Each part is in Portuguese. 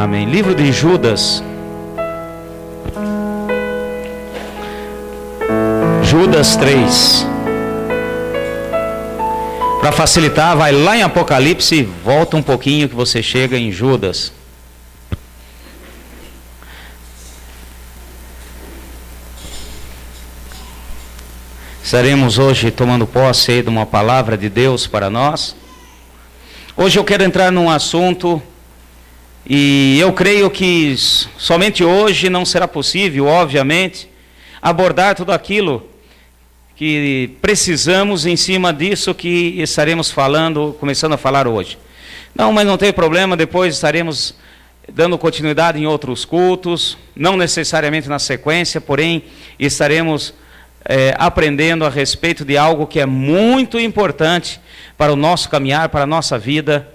Amém. Livro de Judas. Judas 3. Para facilitar, vai lá em Apocalipse e volta um pouquinho que você chega em Judas. Estaremos hoje tomando posse aí de uma palavra de Deus para nós. Hoje eu quero entrar num assunto e eu creio que somente hoje não será possível, obviamente, abordar tudo aquilo que precisamos em cima disso que estaremos falando, começando a falar hoje. Não, mas não tem problema, depois estaremos dando continuidade em outros cultos, não necessariamente na sequência, porém estaremos aprendendo a respeito de algo que é muito importante para o nosso caminhar, para a nossa vida,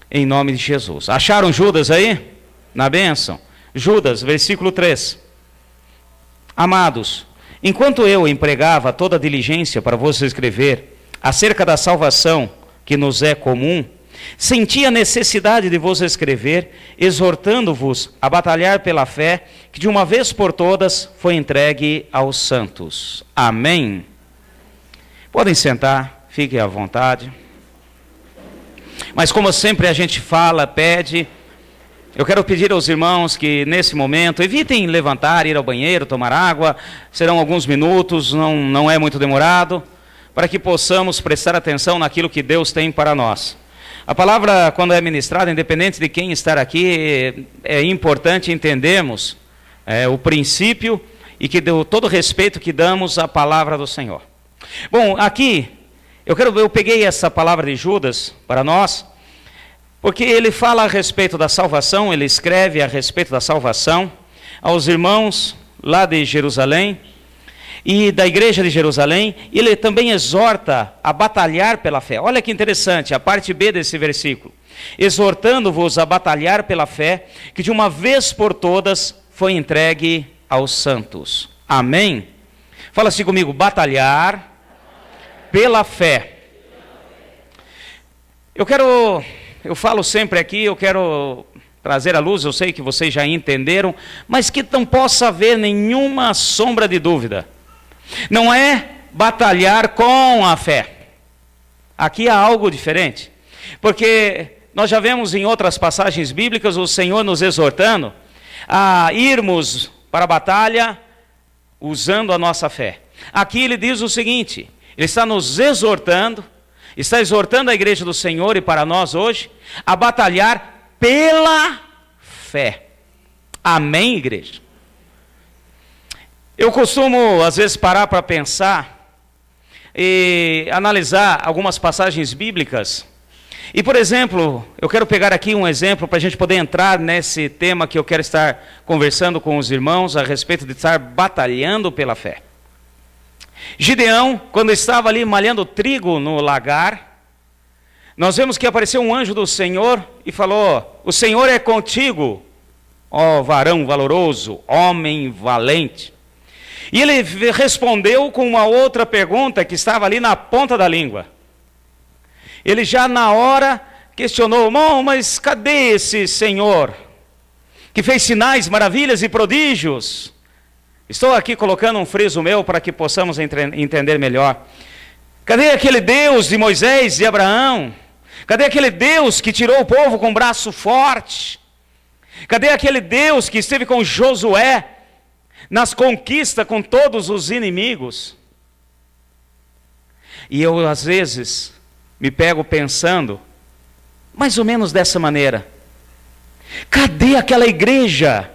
em nome de Jesus. Acharam Judas aí? Na bênção? Judas, versículo 3. Amados, enquanto eu empregava toda a diligência para vos escrever acerca da salvação que nos é comum, senti a necessidade de vos escrever, exortando-vos a batalhar pela fé, que de uma vez por todas foi entregue aos santos. Amém? Podem sentar, fiquem à vontade. Mas como sempre a gente fala, pede, eu quero pedir aos irmãos que nesse momento evitem levantar, ir ao banheiro, tomar água, serão alguns minutos, não é muito demorado, para que possamos prestar atenção naquilo que Deus tem para nós. A palavra, quando é ministrada, independente de quem estar aqui, é importante entendermos o princípio e que deu todo o respeito que damos à palavra do Senhor. Bom, aqui, eu peguei essa palavra de Judas para nós, porque ele fala a respeito da salvação, ele escreve a respeito da salvação aos irmãos lá de Jerusalém, e da igreja de Jerusalém, ele também exorta a batalhar pela fé. Olha que interessante, a parte B desse versículo. Exortando-vos a batalhar pela fé, que de uma vez por todas foi entregue aos santos. Amém? Fala assim comigo, batalhar pela fé. Eu falo sempre aqui, eu quero trazer à luz, eu sei que vocês já entenderam, mas que não possa haver nenhuma sombra de dúvida. Não é batalhar com a fé. Aqui há algo diferente. Porque nós já vemos em outras passagens bíblicas o Senhor nos exortando a irmos para a batalha usando a nossa fé. Aqui ele diz o seguinte, ele está nos exortando, está exortando a igreja do Senhor e para nós hoje, a batalhar pela fé. Amém, igreja? Eu costumo, às vezes, parar para pensar e analisar algumas passagens bíblicas. E, por exemplo, eu quero pegar aqui um exemplo para a gente poder entrar nesse tema que eu quero estar conversando com os irmãos a respeito de estar batalhando pela fé. Gideão, quando estava ali malhando trigo no lagar, nós vemos que apareceu um anjo do Senhor e falou, o Senhor é contigo, ó varão valoroso, homem valente. E ele respondeu com uma outra pergunta que estava ali na ponta da língua. Ele já na hora questionou, mas cadê esse Senhor que fez sinais, maravilhas e prodígios? Estou aqui colocando um friso meu para que possamos entender melhor. Cadê aquele Deus de Moisés e Abraão? Cadê aquele Deus que tirou o povo com braço forte? Cadê aquele Deus que esteve com Josué nas conquistas com todos os inimigos? E eu às vezes me pego pensando, mais ou menos dessa maneira, cadê aquela igreja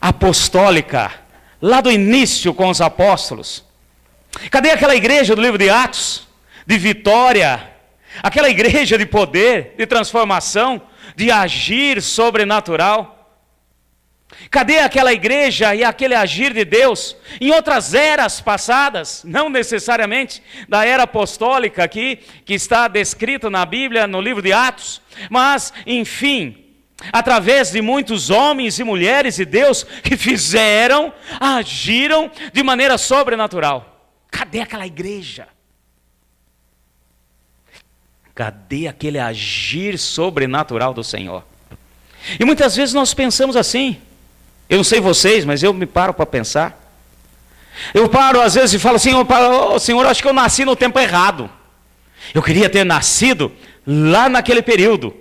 apostólica, lá do início com os apóstolos? Cadê aquela igreja do livro de Atos, de vitória, aquela igreja de poder, de transformação, de agir sobrenatural? Cadê aquela igreja e aquele agir de Deus em outras eras passadas, não necessariamente da era apostólica aqui, que está descrita na Bíblia, no livro de Atos, mas, enfim, através de muitos homens e mulheres de Deus que fizeram, agiram de maneira sobrenatural. Cadê aquela igreja? Cadê aquele agir sobrenatural do Senhor? E muitas vezes nós pensamos assim. Eu não sei vocês, mas eu me paro para pensar. Eu paro às vezes e falo assim, Senhor, acho que eu nasci no tempo errado. Eu queria ter nascido lá naquele período.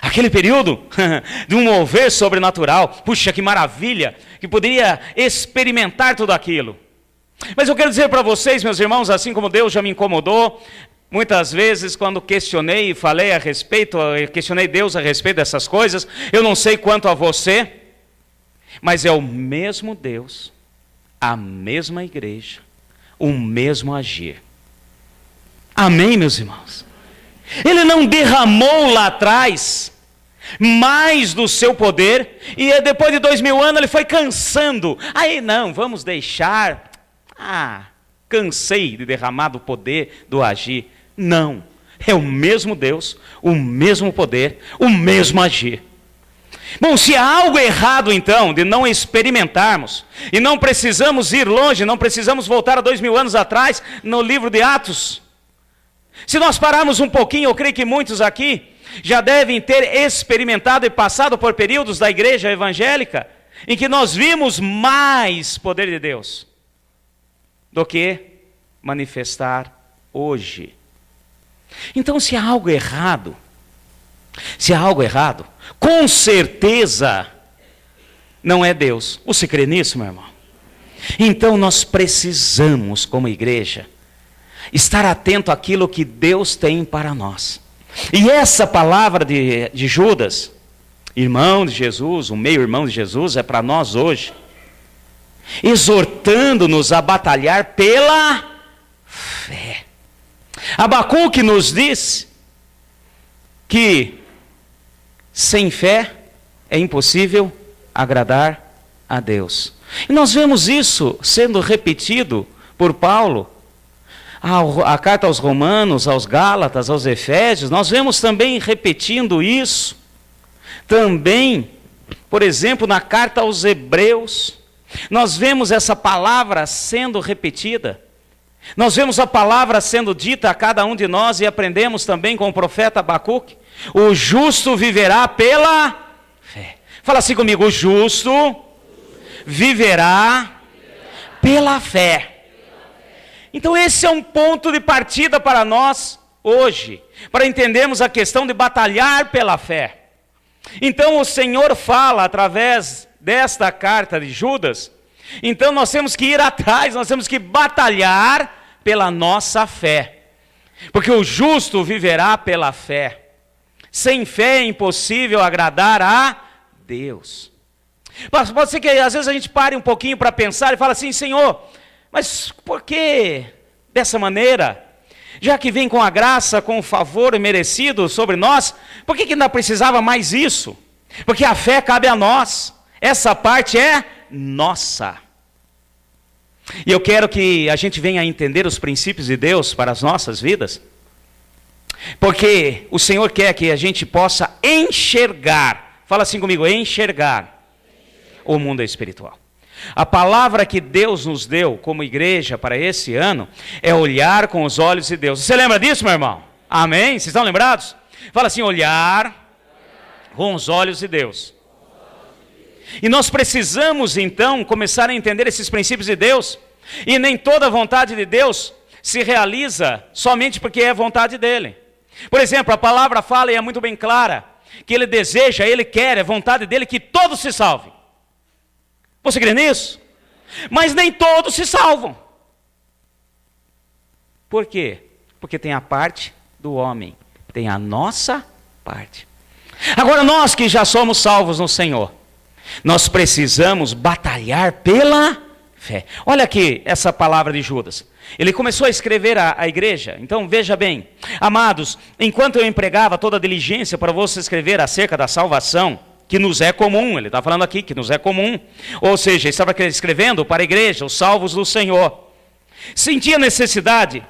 Aquele período de um mover sobrenatural. Puxa, que maravilha, que poderia experimentar tudo aquilo. Mas eu quero dizer para vocês, meus irmãos, assim como Deus já me incomodou, muitas vezes quando questionei e falei a respeito, questionei Deus a respeito dessas coisas, eu não sei quanto a você, mas é o mesmo Deus, a mesma igreja, o mesmo agir. Amém, meus irmãos? Ele não derramou lá atrás mais do seu poder, e depois de 2000 anos ele foi cansando. Aí não, vamos deixar, cansei de derramar do poder, do agir. Não, é o mesmo Deus, o mesmo poder, o mesmo agir. Bom, se há algo errado então de não experimentarmos, e não precisamos ir longe, não precisamos voltar a 2000 anos atrás no livro de Atos. Se nós pararmos um pouquinho, eu creio que muitos aqui já devem ter experimentado e passado por períodos da igreja evangélica, em que nós vimos mais poder de Deus do que manifestar hoje. Então, se há algo errado, com certeza não é Deus. Você crê nisso, meu irmão? Então nós precisamos, como igreja, estar atento àquilo que Deus tem para nós. E essa palavra de Judas, irmão de Jesus, o meio-irmão de Jesus, é para nós hoje, exortando-nos a batalhar pela fé. Abacuque nos diz que sem fé é impossível agradar a Deus. E nós vemos isso sendo repetido por Paulo. A carta aos Romanos, aos Gálatas, aos Efésios, nós vemos também repetindo isso. Também, por exemplo, na carta aos Hebreus, nós vemos essa palavra sendo repetida. Nós vemos a palavra sendo dita a cada um de nós e aprendemos também com o profeta Abacuque. O justo viverá pela fé. Fala assim comigo, o justo viverá pela fé. Então esse é um ponto de partida para nós hoje, para entendermos a questão de batalhar pela fé. Então o Senhor fala através desta carta de Judas, então nós temos que ir atrás, nós temos que batalhar pela nossa fé. Porque o justo viverá pela fé. Sem fé é impossível agradar a Deus. Pode ser que às vezes a gente pare um pouquinho para pensar e fala assim, Senhor, mas por que dessa maneira? Já que vem com a graça, com o favor merecido sobre nós, por que ainda precisava mais isso? Porque a fé cabe a nós, essa parte é nossa. E eu quero que a gente venha a entender os princípios de Deus para as nossas vidas, porque o Senhor quer que a gente possa enxergar, fala assim comigo, enxergar o mundo espiritual. A palavra que Deus nos deu como igreja para esse ano é olhar com os olhos de Deus. Você lembra disso, meu irmão? Amém? Vocês estão lembrados? Fala assim, olhar com os olhos de Deus. E nós precisamos então começar a entender esses princípios de Deus. E nem toda vontade de Deus se realiza somente porque é vontade dele. Por exemplo, a palavra fala e é muito bem clara, que ele deseja, ele quer, é vontade dele que todos se salvem. Você crê nisso? Mas nem todos se salvam. Por quê? Porque tem a parte do homem, tem a nossa parte. Agora nós que já somos salvos no Senhor, nós precisamos batalhar pela fé. Olha aqui essa palavra de Judas. Ele começou a escrever à igreja. Então veja bem, amados, enquanto eu empregava toda a diligência para você escrever acerca da salvação, que nos é comum, ele está falando aqui que nos é comum, ou seja, ele estava escrevendo para a igreja, os salvos do Senhor. Sentia necessidade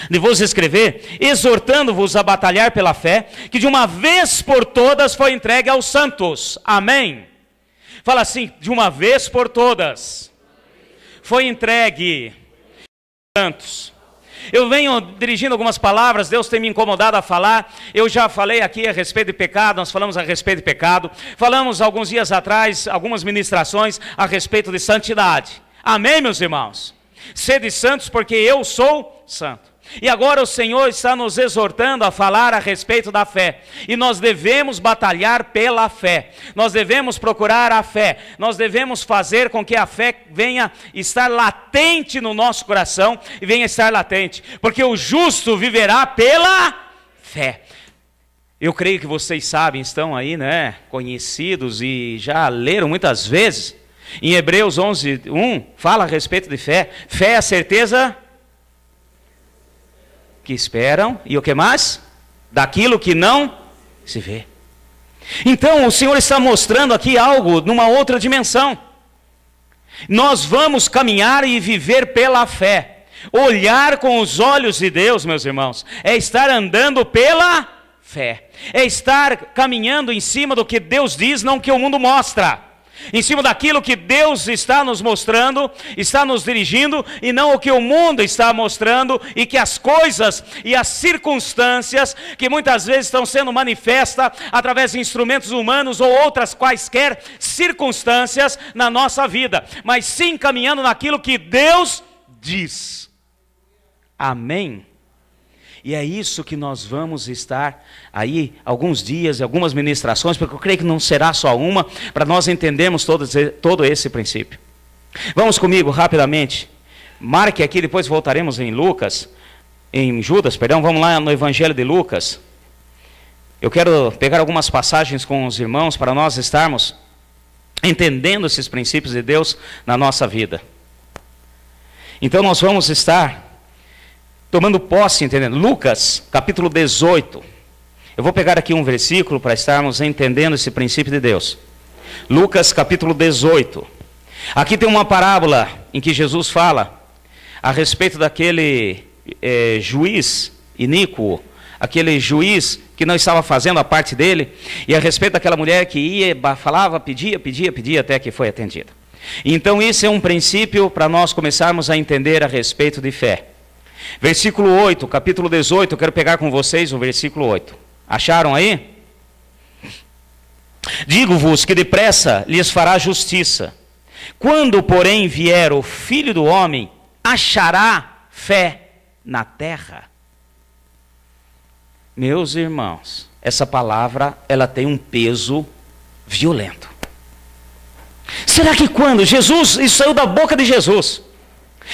de vos escrever, exortando-vos a batalhar pela fé, que de uma vez por todas foi entregue aos santos. Amém? Fala assim, de uma vez por todas foi entregue aos santos. Eu venho dirigindo algumas palavras, Deus tem me incomodado a falar. Eu já falei aqui a respeito de pecado, nós falamos a respeito de pecado. Falamos alguns dias atrás, algumas ministrações a respeito de santidade. Amém, meus irmãos? Sede santos porque eu sou santo. E agora o Senhor está nos exortando a falar a respeito da fé. E nós devemos batalhar pela fé. Nós devemos procurar a fé. Nós devemos fazer com que a fé venha estar latente no nosso coração e venha estar latente. Porque o justo viverá pela fé. Eu creio que vocês sabem, estão aí, né, conhecidos e já leram muitas vezes. Em Hebreus 11:1 fala a respeito de fé. Fé é a certeza que esperam, e o que mais? Daquilo que não se vê. Então o Senhor está mostrando aqui algo numa outra dimensão. Nós vamos caminhar e viver pela fé. Olhar com os olhos de Deus, meus irmãos, é estar andando pela fé. É estar caminhando em cima do que Deus diz, não que o mundo mostra. Em cima daquilo que Deus está nos mostrando, está nos dirigindo, e não o que o mundo está mostrando, e que as coisas e as circunstâncias que muitas vezes estão sendo manifestas através de instrumentos humanos ou outras quaisquer circunstâncias na nossa vida, mas sim caminhando naquilo que Deus diz. Amém? E é isso que nós vamos estar aí alguns dias, algumas ministrações, porque eu creio que não será só uma, para nós entendermos todo esse princípio. Vamos comigo rapidamente. Marque aqui, depois voltaremos em Judas, vamos lá no Evangelho de Lucas. Eu quero pegar algumas passagens com os irmãos para nós estarmos entendendo esses princípios de Deus na nossa vida. Então nós vamos estar tomando posse, entendendo. Lucas, capítulo 18. Eu vou pegar aqui um versículo para estarmos entendendo esse princípio de Deus. Lucas, capítulo 18. Aqui tem uma parábola em que Jesus fala a respeito daquele juiz iníquo, aquele juiz que não estava fazendo a parte dele, e a respeito daquela mulher que ia, falava, pedia, até que foi atendida. Então isso é um princípio para nós começarmos a entender a respeito de fé. Versículo 8, capítulo 18, eu quero pegar com vocês o versículo 8. Acharam aí? Digo-vos que depressa lhes fará justiça. Quando, porém, vier o Filho do Homem, achará fé na terra? Meus irmãos, essa palavra, ela tem um peso violento. Será que quando Jesus, isso saiu da boca de Jesus,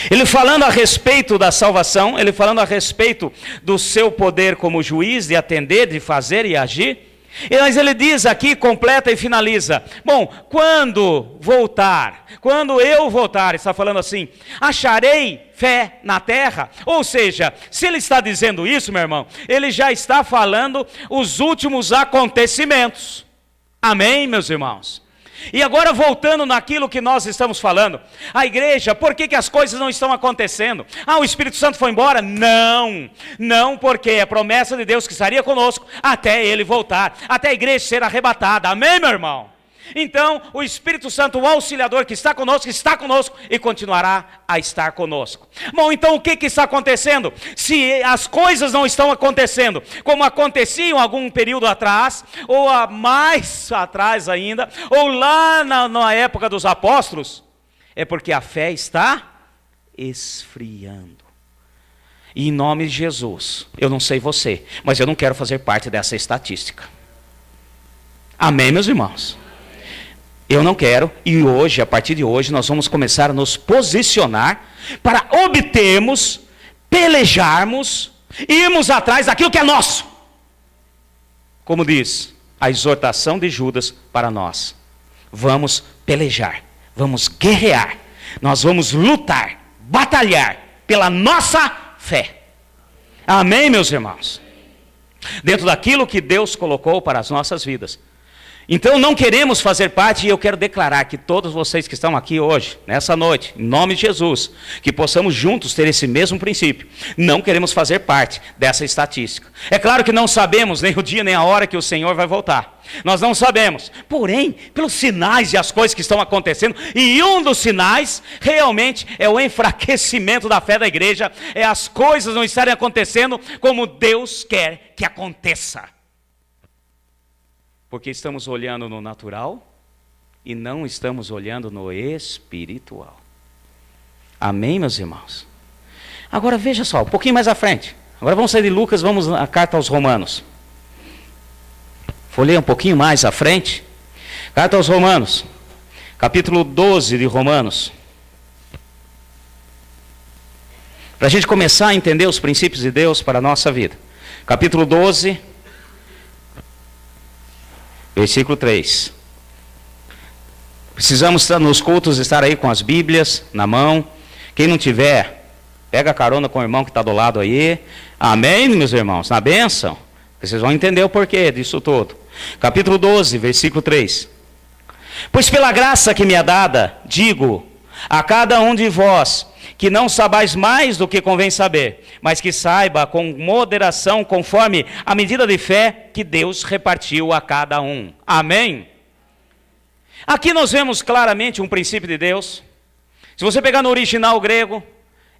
ele falando a respeito da salvação, ele falando a respeito do seu poder como juiz, de atender, de fazer e agir, mas ele diz aqui, completa e finaliza, bom, quando eu voltar, está falando assim, acharei fé na terra? Ou seja, se ele está dizendo isso, meu irmão, ele já está falando os últimos acontecimentos. Amém, meus irmãos? E agora voltando naquilo que nós estamos falando, a igreja, por que as coisas não estão acontecendo? O Espírito Santo foi embora? Não, porque é promessa de Deus que estaria conosco até Ele voltar, até a igreja ser arrebatada. Amém, meu irmão? Então, o Espírito Santo, o auxiliador que está conosco e continuará a estar conosco. Bom, então o que está acontecendo? Se as coisas não estão acontecendo como aconteciam algum período atrás, ou mais atrás ainda, ou lá na época dos apóstolos, é porque a fé está esfriando. E em nome de Jesus, eu não sei você, mas eu não quero fazer parte dessa estatística. Amém, meus irmãos? Eu não quero, e hoje, a partir de hoje, nós vamos começar a nos posicionar para obtermos, pelejarmos, irmos atrás daquilo que é nosso. Como diz a exortação de Judas para nós. Vamos pelejar, vamos guerrear, nós vamos lutar, batalhar pela nossa fé. Amém, meus irmãos? Dentro daquilo que Deus colocou para as nossas vidas. Então não queremos fazer parte, e eu quero declarar que todos vocês que estão aqui hoje, nessa noite, em nome de Jesus, que possamos juntos ter esse mesmo princípio. Não queremos fazer parte dessa estatística. É claro que não sabemos nem o dia nem a hora que o Senhor vai voltar. Nós não sabemos. Porém, pelos sinais e as coisas que estão acontecendo, e um dos sinais realmente é o enfraquecimento da fé da igreja, é as coisas não estarem acontecendo como Deus quer que aconteça. Porque estamos olhando no natural e não estamos olhando no espiritual. Amém, meus irmãos? Agora veja só, um pouquinho mais à frente. Agora vamos sair de Lucas, vamos à carta aos Romanos. Folheia um pouquinho mais à frente. Carta aos Romanos, capítulo 12 de Romanos. Para a gente começar a entender os princípios de Deus para a nossa vida. Capítulo 12, versículo 3. Precisamos nos cultos estar aí com as Bíblias na mão. Quem não tiver, pega a carona com o irmão que está do lado aí. Amém, meus irmãos? Na bênção. Vocês vão entender o porquê disso tudo. Capítulo 12, versículo 3. Pois pela graça que me é dada, digo a cada um de vós, que não sabais mais do que convém saber, mas que saiba com moderação, conforme a medida de fé que Deus repartiu a cada um. Amém? Aqui nós vemos claramente um princípio de Deus. Se você pegar no original grego,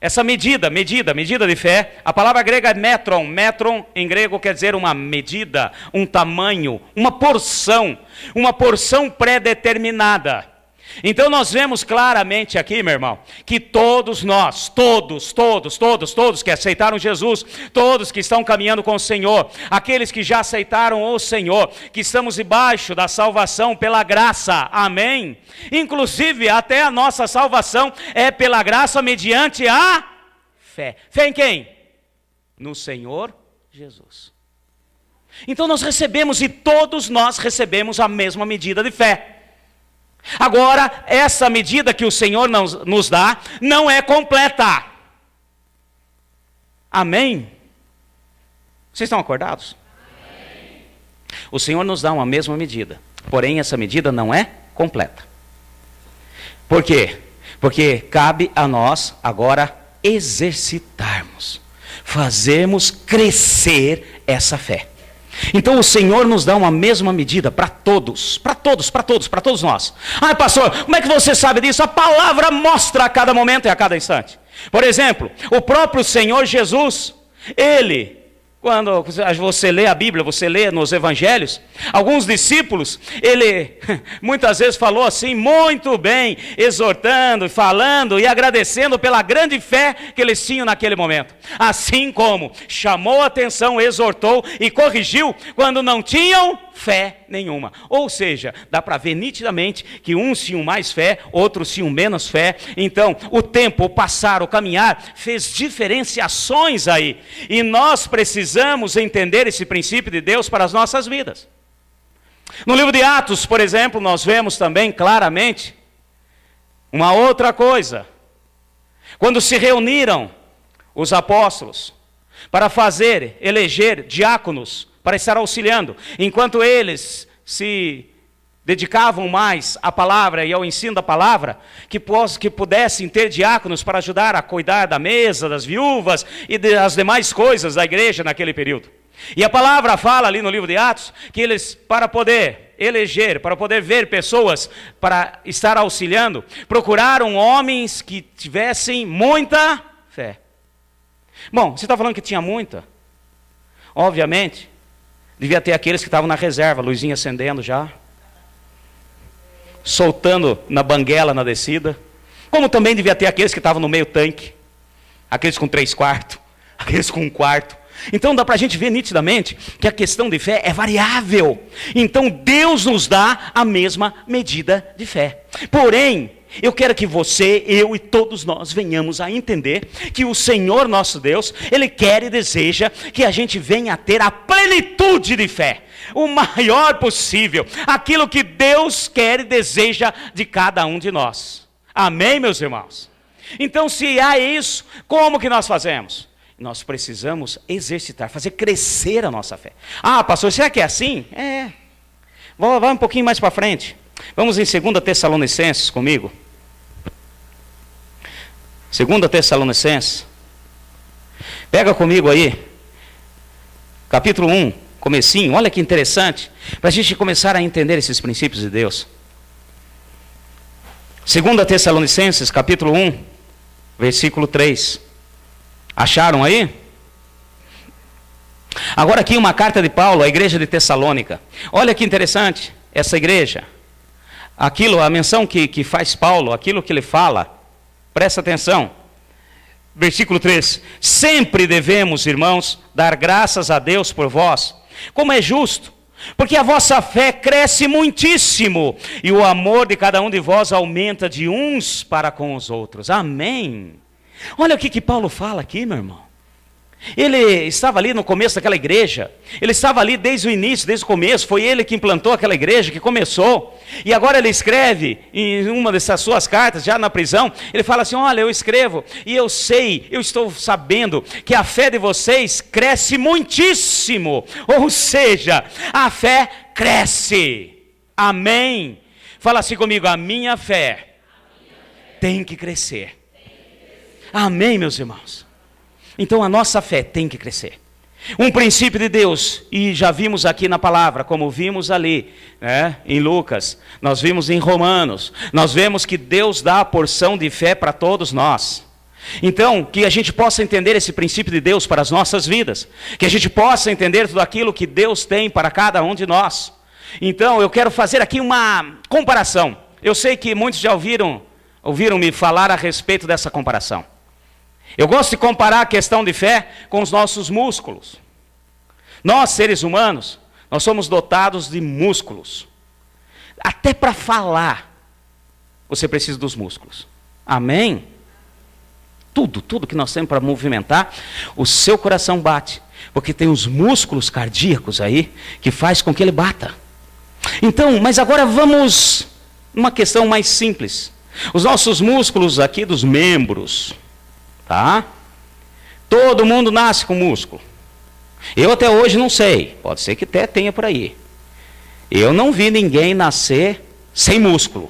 essa medida de fé, a palavra grega é metron. Metron em grego quer dizer uma medida, um tamanho, uma porção pré-determinada. Então nós vemos claramente aqui, meu irmão, que todos nós, todos que aceitaram Jesus, todos que estão caminhando com o Senhor, aqueles que já aceitaram o Senhor, que estamos debaixo da salvação pela graça, amém? Inclusive até a nossa salvação é pela graça mediante a fé. Fé em quem? No Senhor Jesus. Então nós recebemos, e todos nós recebemos a mesma medida de fé. Agora, essa medida que o Senhor nos dá, não é completa. Amém? Vocês estão acordados? Amém. O Senhor nos dá uma mesma medida, porém essa medida não é completa. Por quê? Porque cabe a nós agora exercitarmos, fazermos crescer essa fé. Então o Senhor nos dá uma mesma medida para todos nós. Ah, pastor, como é que você sabe disso? A palavra mostra a cada momento e a cada instante. Por exemplo, o próprio Senhor Jesus, Ele, quando você lê a Bíblia, você lê nos Evangelhos, alguns discípulos, Ele muitas vezes falou assim, muito bem, exortando, falando e agradecendo pela grande fé que eles tinham naquele momento. Assim como chamou a atenção, exortou e corrigiu quando não tinham fé nenhuma. Ou seja, dá para ver nitidamente que uns tinham mais fé, outros tinham menos fé. Então, o tempo, o passar, o caminhar, fez diferenciações aí. E nós precisamos entender esse princípio de Deus para as nossas vidas. No livro de Atos, por exemplo, nós vemos também claramente uma outra coisa. Quando se reuniram os apóstolos para eleger diáconos, para estar auxiliando, enquanto eles se dedicavam mais à palavra e ao ensino da palavra, que pudessem ter diáconos para ajudar a cuidar da mesa, das viúvas e das demais coisas da igreja naquele período. E a palavra fala ali no livro de Atos, que eles, para poder eleger, para poder ver pessoas, para estar auxiliando, procuraram homens que tivessem muita fé. Bom, você está falando que tinha muita? Obviamente, devia ter aqueles que estavam na reserva, luzinha acendendo já, soltando na banguela na descida, como também devia ter aqueles que estavam no meio tanque, aqueles com 3/4, aqueles com 1/4. Então dá para a gente ver nitidamente que a questão de fé é variável. Então Deus nos dá a mesma medida de fé. Porém, eu quero que você, eu e todos nós venhamos a entender que o Senhor nosso Deus, Ele quer e deseja que a gente venha a ter a plenitude de fé, o maior possível, aquilo que Deus quer e deseja de cada um de nós. Amém, meus irmãos? Então, se há isso, como que nós fazemos? Nós precisamos exercitar, fazer crescer a nossa fé. Ah, pastor, será que é assim? É. Vai um pouquinho mais para frente. Vamos em 2 Tessalonicenses comigo. 2 Tessalonicenses. Pega comigo aí. Capítulo 1, comecinho. Olha que interessante. Para a gente começar a entender esses princípios de Deus. 2 Tessalonicenses, capítulo 1, versículo 3. Acharam aí? Agora aqui uma carta de Paulo à igreja de Tessalônica. Olha que interessante essa igreja. Aquilo, a menção que faz Paulo, aquilo que ele fala. Presta atenção. Versículo 3. Sempre devemos, irmãos, dar graças a Deus por vós, como é justo, porque a vossa fé cresce muitíssimo, e o amor de cada um de vós aumenta de uns para com os outros. Amém. Olha o que Paulo fala aqui, meu irmão. Ele estava ali no começo daquela igreja, ele estava ali desde o início, desde o começo, foi ele que implantou aquela igreja, que começou, e agora ele escreve em uma dessas suas cartas, já na prisão, ele fala assim, olha, eu escrevo, e eu sei, eu estou sabendo, que a fé de vocês cresce muitíssimo, ou seja, a fé cresce, amém, fala assim comigo, a minha fé tem que crescer, amém, meus irmãos. Então a nossa fé tem que crescer. Um princípio de Deus, e já vimos aqui na palavra, como vimos ali, né, em Lucas, nós vimos em Romanos, nós vemos que Deus dá a porção de fé para todos nós. Então, que a gente possa entender esse princípio de Deus para as nossas vidas, que a gente possa entender tudo aquilo que Deus tem para cada um de nós. Então, eu quero fazer aqui uma comparação. Eu sei que muitos já ouviram-me falar a respeito dessa comparação. Eu gosto de comparar a questão de fé com os nossos músculos. Nós, seres humanos, nós somos dotados de músculos. Até para falar, você precisa dos músculos. Amém? Tudo que nós temos para movimentar, o seu coração bate. Porque tem os músculos cardíacos aí, que faz com que ele bata. Então, mas agora vamos numa questão mais simples. Os nossos músculos aqui dos membros... Tá? Todo mundo nasce com músculo. Eu até hoje não sei. Pode ser que até tenha por aí. Eu não vi ninguém nascer sem músculo.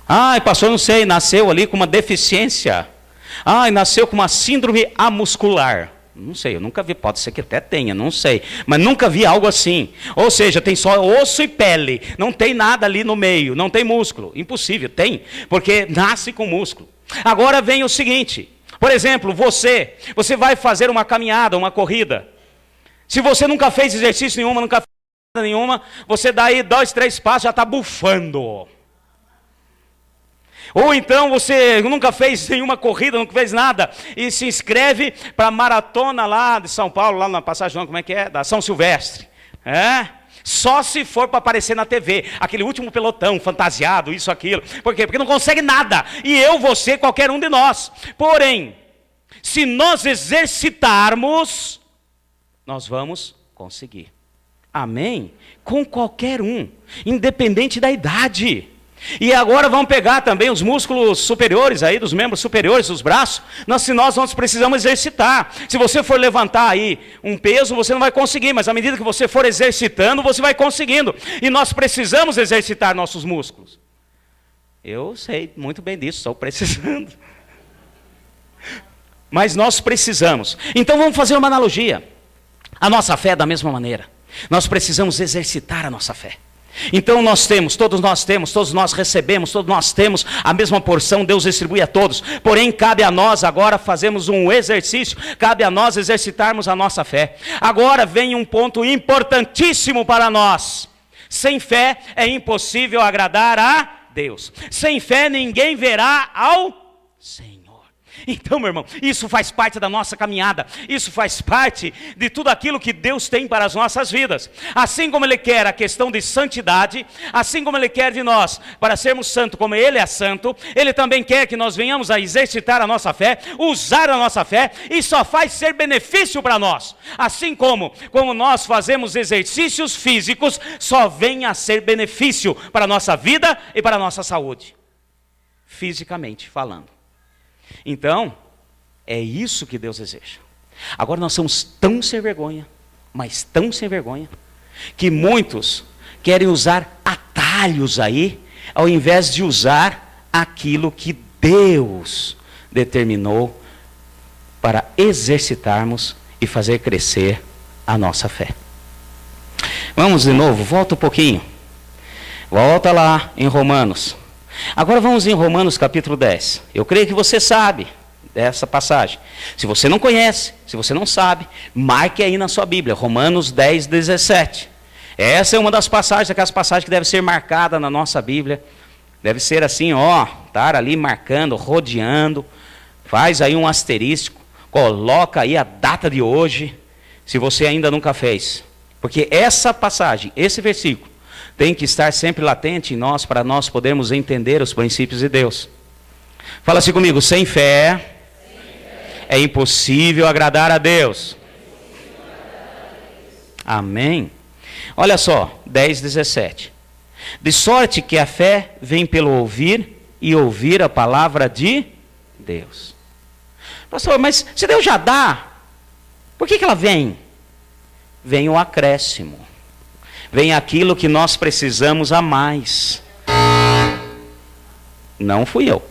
Ai, pastor, não sei. Nasceu ali com uma deficiência. Ai, nasceu com uma síndrome amuscular. Não sei, eu nunca vi. Pode ser que até tenha, não sei. Mas nunca vi algo assim. Ou seja, tem só osso e pele. Não tem nada ali no meio. Não tem músculo. Impossível, tem. Porque nasce com músculo. Agora vem o seguinte, por exemplo, você vai fazer uma caminhada, uma corrida. Se você nunca fez exercício nenhuma, nunca fez nada nenhuma, você dá aí 2, 3 passos, já está bufando. Ou então você nunca fez nenhuma corrida, nunca fez nada, e se inscreve para a maratona lá de São Paulo, lá na passagem, como é que é? Da São Silvestre. Só se for para aparecer na TV, aquele último pelotão, fantasiado, isso, aquilo. Por quê? Porque não consegue nada. E eu, você, qualquer um de nós. Porém, se nós exercitarmos, nós vamos conseguir. Amém? Com qualquer um, independente da idade. E agora vamos pegar também os músculos superiores aí, dos membros superiores, dos braços. Se nós precisamos exercitar. Se você for levantar aí um peso, você não vai conseguir, mas à medida que você for exercitando, você vai conseguindo. E nós precisamos exercitar nossos músculos. Eu sei muito bem disso, estou precisando. Mas nós precisamos. Então vamos fazer uma analogia. A nossa fé é da mesma maneira. Nós precisamos exercitar a nossa fé. Então todos nós recebemos, todos nós temos a mesma porção, Deus distribui a todos. Porém, cabe a nós agora fazermos um exercício, cabe a nós exercitarmos a nossa fé. Agora vem um ponto importantíssimo para nós. Sem fé é impossível agradar a Deus. Sem fé ninguém verá ao Senhor. Então, meu irmão, isso faz parte da nossa caminhada, isso faz parte de tudo aquilo que Deus tem para as nossas vidas. Assim como Ele quer a questão de santidade, assim como Ele quer de nós para sermos santos como Ele é santo, Ele também quer que nós venhamos a exercitar a nossa fé, usar a nossa fé, e só faz ser benefício para nós. Assim como nós fazemos exercícios físicos, só vem a ser benefício para a nossa vida e para a nossa saúde, fisicamente falando. Então, é isso que Deus deseja. Agora nós somos tão sem vergonha, mas tão sem vergonha, que muitos querem usar atalhos aí, ao invés de usar aquilo que Deus determinou para exercitarmos e fazer crescer a nossa fé. Vamos de novo, volta um pouquinho. Volta lá em Romanos. Agora vamos em Romanos capítulo 10. Eu creio que você sabe dessa passagem. Se você não conhece, se você não sabe, marque aí na sua Bíblia, Romanos 10, 17. Essa é uma das passagens, aquelas passagens que deve ser marcada na nossa Bíblia. Deve ser assim, estar ali marcando, rodeando. Faz aí um asterisco, coloca aí a data de hoje, se você ainda nunca fez. Porque essa passagem, esse versículo, tem que estar sempre latente em nós, para nós podermos entender os princípios de Deus. Fala assim comigo, sem fé é impossível agradar a Deus. Amém? Olha só, 10, 17. De sorte que a fé vem pelo ouvir, e ouvir a palavra de Deus. Pastor, mas se Deus já dá, por que ela vem? Vem o acréscimo. Vem aquilo que nós precisamos a mais. Não fui eu.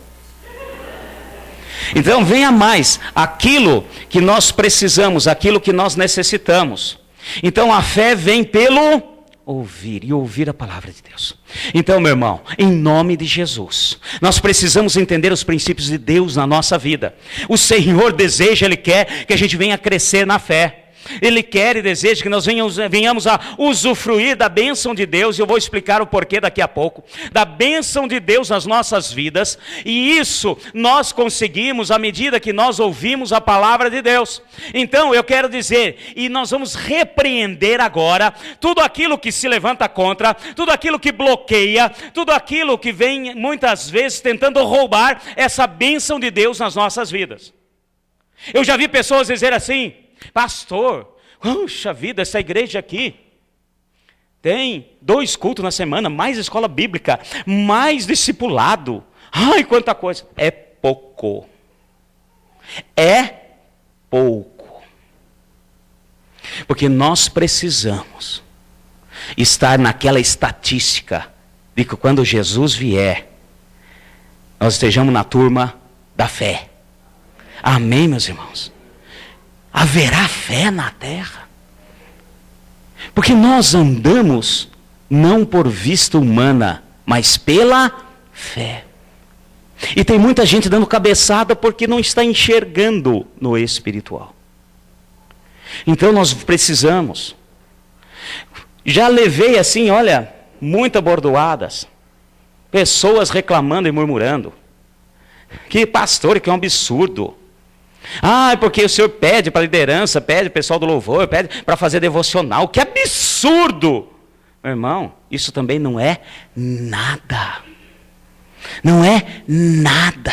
Então venha mais aquilo que nós precisamos, aquilo que nós necessitamos. Então a fé vem pelo ouvir, e ouvir a palavra de Deus. Então, meu irmão, em nome de Jesus, nós precisamos entender os princípios de Deus na nossa vida. O Senhor deseja, Ele quer que a gente venha crescer na fé. Ele quer e deseja que nós venhamos a usufruir da bênção de Deus, e eu vou explicar o porquê daqui a pouco, da bênção de Deus nas nossas vidas, e isso nós conseguimos à medida que nós ouvimos a palavra de Deus. Então eu quero dizer, e nós vamos repreender agora, tudo aquilo que se levanta contra, tudo aquilo que bloqueia, tudo aquilo que vem muitas vezes tentando roubar essa bênção de Deus nas nossas vidas. Eu já vi pessoas dizer assim: pastor, puxa vida, essa igreja aqui tem 2 cultos na semana, mais escola bíblica, mais discipulado. Ai, quanta coisa. É pouco. É pouco. Porque nós precisamos estar naquela estatística de que quando Jesus vier, nós estejamos na turma da fé. Amém, meus irmãos? Haverá fé na terra. Porque nós andamos não por vista humana, mas pela fé. E tem muita gente dando cabeçada porque não está enxergando no espiritual. Então nós precisamos. Já levei assim, olha, muitas bordoadas. Pessoas reclamando e murmurando. Que pastor, que é um absurdo. Ah, porque o senhor pede para a liderança, pede para o pessoal do louvor, pede para fazer devocional. Que absurdo! Meu irmão, isso também não é nada. Não é nada.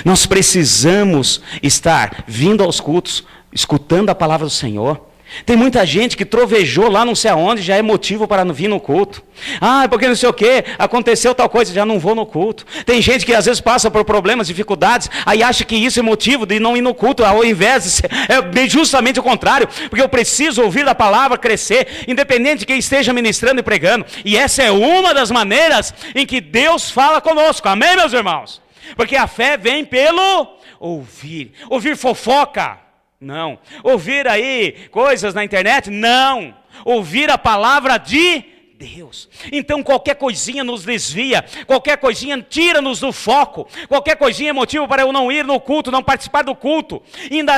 Nós precisamos estar vindo aos cultos, escutando a palavra do Senhor. Tem muita gente que trovejou lá não sei aonde, já é motivo para não vir no culto. Ah, porque não sei o que, aconteceu tal coisa, já não vou no culto. Tem gente que às vezes passa por problemas, dificuldades, aí acha que isso é motivo de não ir no culto, ao invés de ser, é justamente o contrário, porque eu preciso ouvir a palavra, crescer, independente de quem esteja ministrando e pregando. E essa é uma das maneiras em que Deus fala conosco, amém, meus irmãos? Porque a fé vem pelo ouvir. Ouvir fofoca? Não. Ouvir aí coisas na internet? Não. Ouvir a palavra de Deus. Então qualquer coisinha nos desvia, qualquer coisinha tira-nos do foco, qualquer coisinha é motivo para eu não ir no culto, não participar do culto.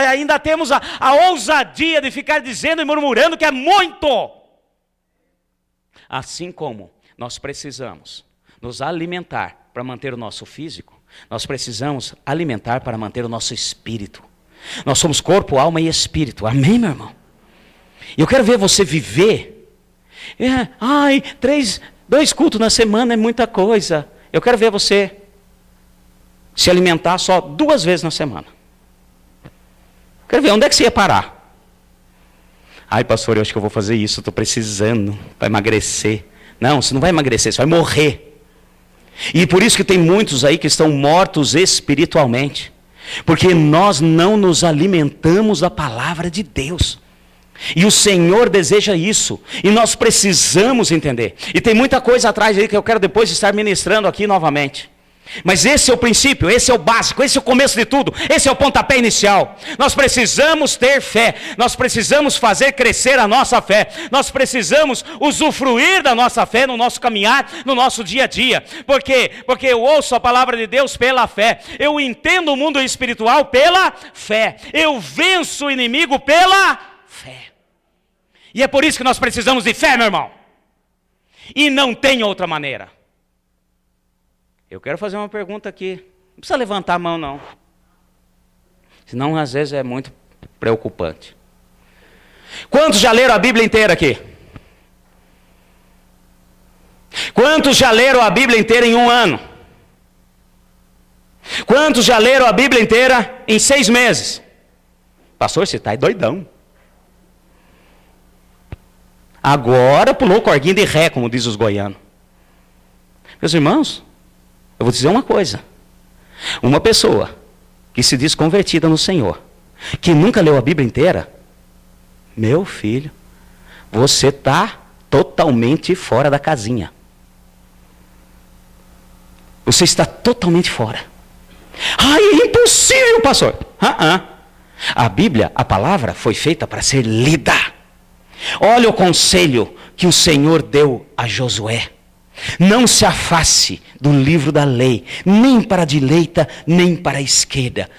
Ainda temos a ousadia de ficar dizendo e murmurando que é muito. Assim como nós precisamos nos alimentar para manter o nosso físico, nós precisamos alimentar para manter o nosso espírito. Nós somos corpo, alma e espírito. Amém, meu irmão? Eu quero ver você viver. 2 cultos na semana é muita coisa. Eu quero ver você se alimentar só 2 vezes na semana. Quero ver onde é que você ia parar. Ai, pastor, eu acho que eu vou fazer isso. Estou precisando para emagrecer. Não, você não vai emagrecer, você vai morrer. E por isso que tem muitos aí que estão mortos espiritualmente. Porque nós não nos alimentamos da palavra de Deus. E o Senhor deseja isso. E nós precisamos entender. E tem muita coisa atrás aí que eu quero depois estar ministrando aqui novamente. Mas esse é o princípio, esse é o básico, esse é o começo de tudo, esse é o pontapé inicial. Nós precisamos ter fé, nós precisamos fazer crescer a nossa fé, nós precisamos usufruir da nossa fé no nosso caminhar, no nosso dia a dia. Por quê? Porque eu ouço a palavra de Deus pela fé, eu entendo o mundo espiritual pela fé, eu venço o inimigo pela fé. E é por isso que nós precisamos de fé, meu irmão. E não tem outra maneira. Eu quero fazer uma pergunta aqui. Não precisa levantar a mão, não. Senão, às vezes, é muito preocupante. Quantos já leram a Bíblia inteira aqui? Quantos já leram a Bíblia inteira em um ano? Quantos já leram a Bíblia inteira em 6 meses? Pastor, você está doidão. Agora pulou o corguinho de ré, como diz os goianos. Meus irmãos, eu vou dizer uma coisa. Uma pessoa que se diz convertida no Senhor, que nunca leu a Bíblia inteira, meu filho, você está totalmente fora da casinha. Você está totalmente fora. Ai, é impossível, pastor. A Bíblia, a palavra, foi feita para ser lida. Olha o conselho que o Senhor deu a Josué. Não se afaste do livro da lei, nem para a direita, nem para a esquerda.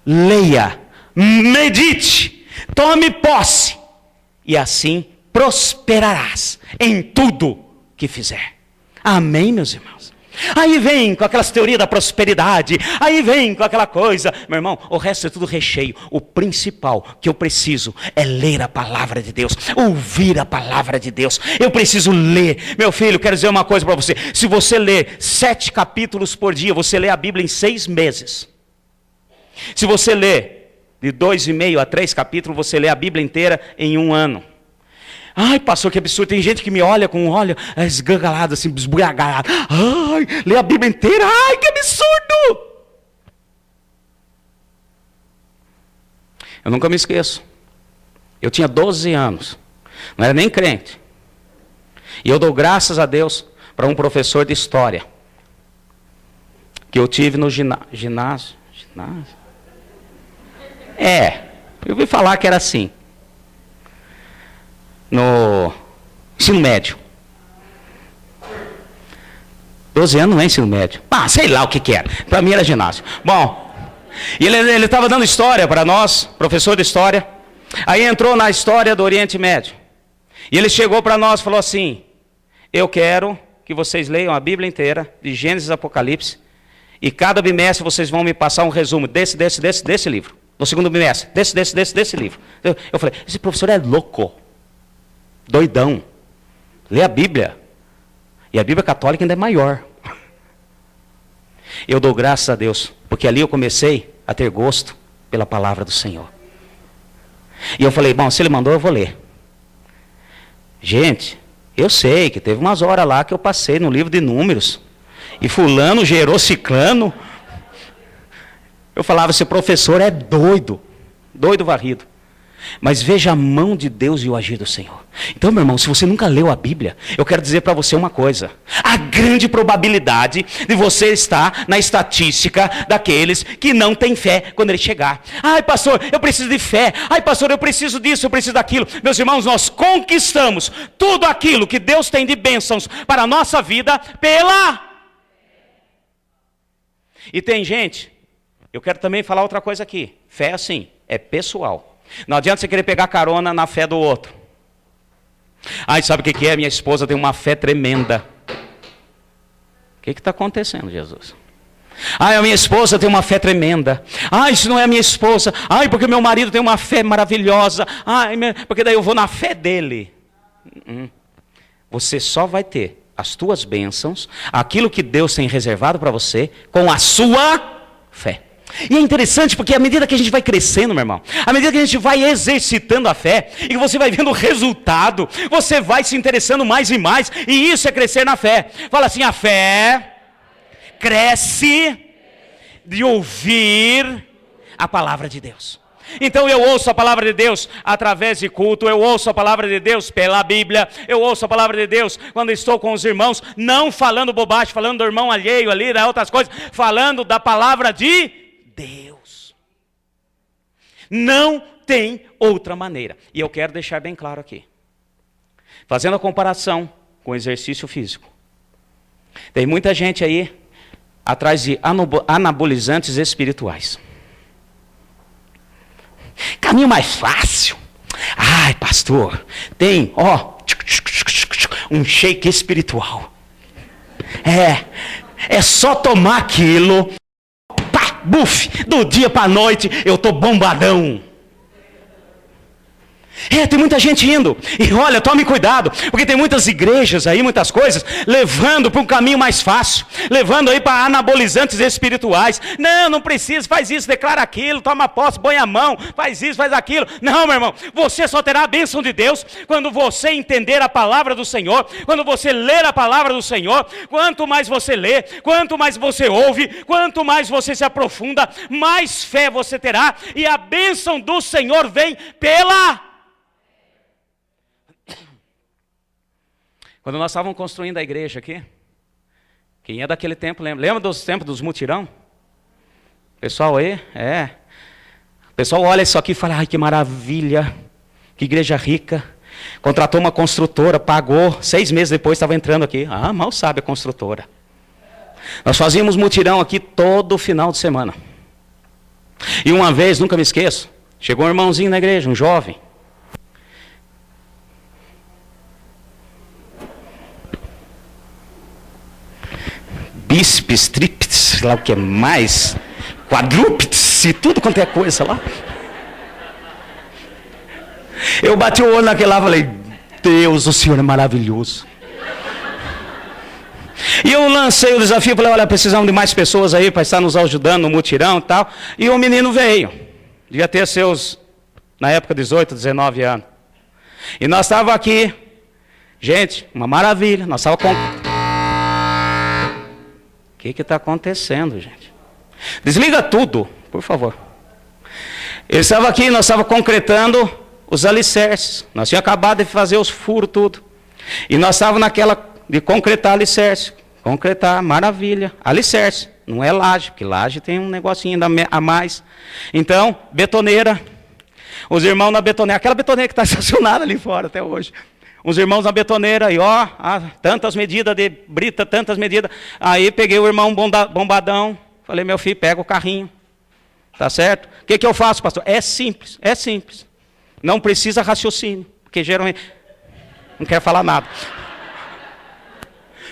Leia, medite, tome posse, e assim prosperarás em tudo que fizer. Amém, meus irmãos? Aí vem com aquelas teorias da prosperidade, aí vem com aquela coisa. Meu irmão, o resto é tudo recheio. O principal que eu preciso é ler a palavra de Deus, ouvir a palavra de Deus. Eu preciso ler. Meu filho, quero dizer uma coisa para você. Se você ler 7 capítulos por dia, você lê a Bíblia em 6 meses. Se você ler de 2,5 a 3 capítulos, você lê a Bíblia inteira em 1 ano. Ai, pastor, que absurdo. Tem gente que me olha com um olho esgangalado, assim, esbugalhado. Ai, lê a Bíblia inteira. Ai, que absurdo. Eu nunca me esqueço. Eu tinha 12 anos. Não era nem crente. E eu dou graças a Deus para um professor de história que eu tive no ginásio. Eu ouvi falar que era assim. No ensino médio. 12 anos não é ensino médio. Sei lá o que era. Para mim era ginásio. Bom, e ele estava dando história para nós, professor de história. Aí entrou na história do Oriente Médio. E ele chegou para nós e falou assim: eu quero que vocês leiam a Bíblia inteira, de Gênesis a Apocalipse, e cada bimestre vocês vão me passar um resumo desse livro. No segundo bimestre, desse livro. Eu falei, esse professor é louco. Doidão. Lê a Bíblia. E a Bíblia católica ainda é maior. Eu dou graças a Deus, porque ali eu comecei a ter gosto pela palavra do Senhor. E eu falei, bom, se ele mandou, eu vou ler. Gente, eu sei que teve umas horas lá que eu passei no livro de Números. E fulano gerou ciclano. Eu falava, esse professor é doido. Doido varrido. Mas veja a mão de Deus e o agir do Senhor. Então, meu irmão, se você nunca leu a Bíblia, eu quero dizer para você uma coisa. A grande probabilidade de você estar na estatística daqueles que não têm fé quando ele chegar. Ai, pastor, eu preciso de fé. Ai, pastor, eu preciso disso, eu preciso daquilo. Meus irmãos, nós conquistamos tudo aquilo que Deus tem de bênçãos para a nossa vida pela... E tem gente, eu quero também falar outra coisa aqui. Fé, assim, é pessoal. Não adianta você querer pegar carona na fé do outro. Ai, sabe o que é? Minha esposa tem uma fé tremenda. O que está acontecendo, Jesus? Ai, a minha esposa tem uma fé tremenda. Ai, isso não é a minha esposa. Ai, porque meu marido tem uma fé maravilhosa. Ai, porque daí eu vou na fé dele. Você só vai ter as tuas bênçãos, aquilo que Deus tem reservado para você, com a sua fé. E é interessante porque à medida que a gente vai crescendo, meu irmão, à medida que a gente vai exercitando a fé, e que você vai vendo o resultado, você vai se interessando mais e mais, e isso é crescer na fé. Fala assim, a fé cresce de ouvir a palavra de Deus. Então eu ouço a palavra de Deus através de culto, eu ouço a palavra de Deus pela Bíblia, eu ouço a palavra de Deus quando estou com os irmãos, não falando bobagem, falando do irmão alheio ali, das outras coisas, falando da palavra de Deus. Não tem outra maneira. E eu quero deixar bem claro aqui, fazendo a comparação com o exercício físico. Tem muita gente aí atrás de anabolizantes espirituais. Caminho mais fácil. Ai, pastor, tem, um shake espiritual. É só tomar aquilo, pá, buf, do dia para a noite eu tô bombadão. Tem muita gente indo, e olha, tome cuidado, porque tem muitas igrejas aí, muitas coisas, levando para um caminho mais fácil, levando aí para anabolizantes espirituais. Não precisa, faz isso, declara aquilo, toma posse, põe a mão, faz isso, faz aquilo. Não, meu irmão, você só terá a bênção de Deus quando você entender a palavra do Senhor, quando você ler a palavra do Senhor. Quanto mais você lê, quanto mais você ouve, quanto mais você se aprofunda, mais fé você terá, e a bênção do Senhor vem pela... Quando nós estávamos construindo a igreja aqui, quem é daquele tempo lembra dos tempos dos mutirão? Pessoal aí, o pessoal olha isso aqui e fala, ai que maravilha, que igreja rica. Contratou uma construtora, pagou, 6 meses depois estava entrando aqui. Mal sabe a construtora. Nós fazíamos mutirão aqui todo final de semana. E uma vez, nunca me esqueço, chegou um irmãozinho na igreja, um jovem. Bíceps, tríceps, sei lá o que mais, quadrúpedes e tudo quanto é coisa lá. Eu bati o olho naquele lá e falei, Deus, o Senhor é maravilhoso. E eu lancei o desafio, falei, olha, precisamos de mais pessoas aí para estar nos ajudando no mutirão e tal. E o menino veio, devia ter seus, na época, 18, 19 anos. E nós estávamos aqui, gente, uma maravilha, nós estávamos com... O que está acontecendo, gente? Desliga tudo, por favor. Ele estava aqui, nós estávamos concretando os alicerces. Nós tínhamos acabado de fazer os furos, tudo. E nós estávamos naquela de concretar alicerce. Concretar, maravilha. Alicerce, não é laje, porque laje tem um negocinho a mais. Então, betoneira. Os irmãos na betoneira, aquela betoneira que está estacionada ali fora até hoje. Os irmãos na betoneira, e tantas medidas de brita, tantas medidas. Aí peguei o irmão bombadão, falei, meu filho, pega o carrinho. Tá certo? O que eu faço, pastor? É simples. Não precisa raciocínio, porque geralmente não quero falar nada.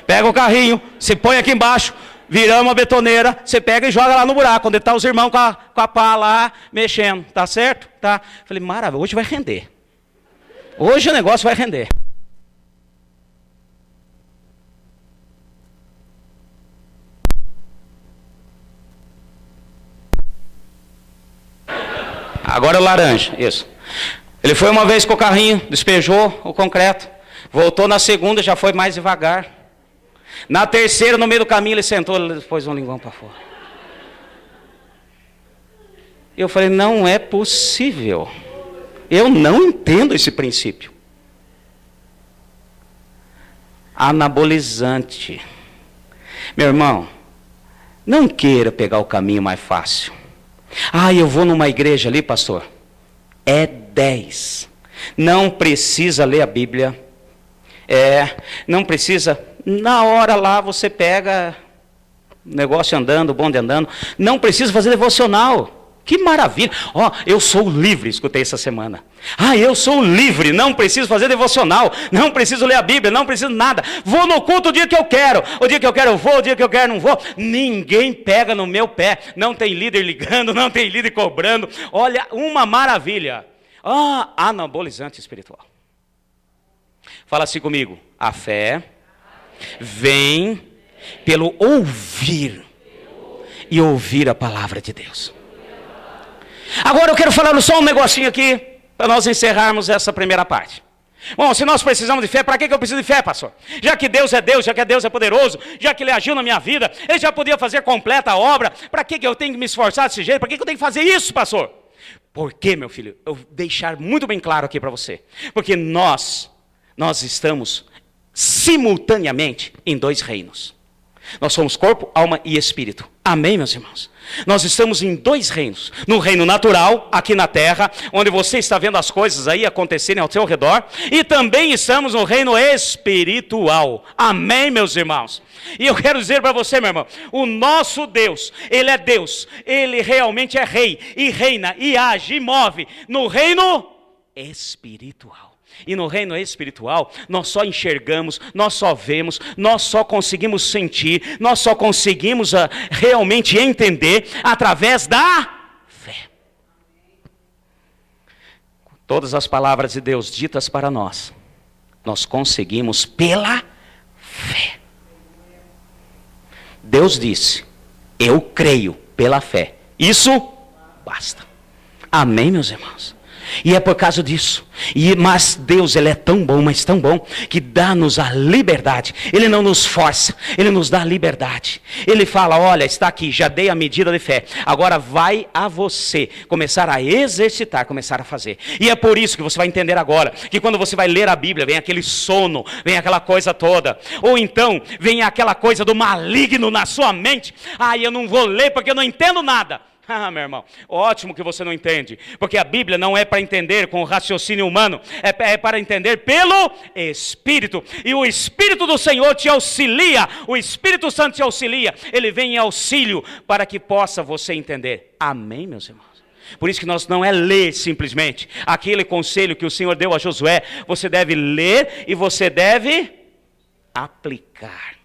Pega o carrinho, você põe aqui embaixo, viramos a betoneira, você pega e joga lá no buraco, onde estão os irmãos com a pá lá, mexendo. Tá certo? Tá. Falei, maravilha, hoje vai render. Hoje o negócio vai render. Agora o laranja, isso. Ele foi uma vez com o carrinho, despejou o concreto, voltou na segunda, já foi mais devagar. Na terceira, no meio do caminho, ele sentou, ele pôs um linguão para fora. Eu falei, não é possível. Eu não entendo esse princípio. Anabolizante. Meu irmão, não queira pegar o caminho mais fácil. Eu vou numa igreja ali, pastor. É 10. Não precisa ler a Bíblia. Não precisa. Na hora lá você pega o negócio andando, o bonde andando. Não precisa fazer devocional. Que maravilha. Eu sou livre, escutei essa semana. Eu sou livre, não preciso fazer devocional, não preciso ler a Bíblia, não preciso nada. Vou no culto o dia que eu quero. O dia que eu quero eu vou, o dia que eu quero não vou. Ninguém pega no meu pé. Não tem líder ligando, não tem líder cobrando. Olha, uma maravilha. Anabolizante espiritual. Fala assim comigo. A fé vem pelo ouvir e ouvir a palavra de Deus. Agora eu quero falar só um negocinho aqui, para nós encerrarmos essa primeira parte. Bom, se nós precisamos de fé, para que eu preciso de fé, pastor? Já que Deus é Deus, já que Deus é poderoso, já que Ele agiu na minha vida, Ele já podia fazer completa a obra, para que eu tenho que me esforçar desse jeito? Para que eu tenho que fazer isso, pastor? Por quê, meu filho? Eu vou deixar muito bem claro aqui para você. Porque nós estamos simultaneamente em 2 reinos. Nós somos corpo, alma e espírito. Amém, meus irmãos? Nós estamos em 2 reinos. No reino natural, aqui na terra, onde você está vendo as coisas aí acontecerem ao seu redor. E também estamos no reino espiritual. Amém, meus irmãos? E eu quero dizer para você, meu irmão, o nosso Deus, Ele é Deus. Ele realmente é rei, e reina, e age, e move no reino espiritual. E no reino espiritual, nós só enxergamos, nós só vemos, nós só conseguimos sentir, nós só conseguimos realmente entender através da fé. Todas as palavras de Deus ditas para nós conseguimos pela fé. Deus disse, eu creio pela fé. Isso basta. Amém, meus irmãos? E é por causa disso. Mas Deus, Ele é tão bom, mas tão bom, que dá-nos a liberdade. Ele não nos força, Ele nos dá a liberdade. Ele fala, olha, está aqui, já dei a medida de fé. Agora vai a você começar a exercitar, começar a fazer. E é por isso que você vai entender agora, que quando você vai ler a Bíblia, vem aquele sono, vem aquela coisa toda. Ou então, vem aquela coisa do maligno na sua mente. Eu não vou ler porque eu não entendo nada. Meu irmão, ótimo que você não entende, porque a Bíblia não é para entender com o raciocínio humano, é para entender pelo Espírito, e o Espírito do Senhor te auxilia, o Espírito Santo te auxilia, ele vem em auxílio para que possa você entender. Amém, meus irmãos? Por isso que nós não é ler simplesmente, aquele conselho que o Senhor deu a Josué, você deve ler e você deve aplicar.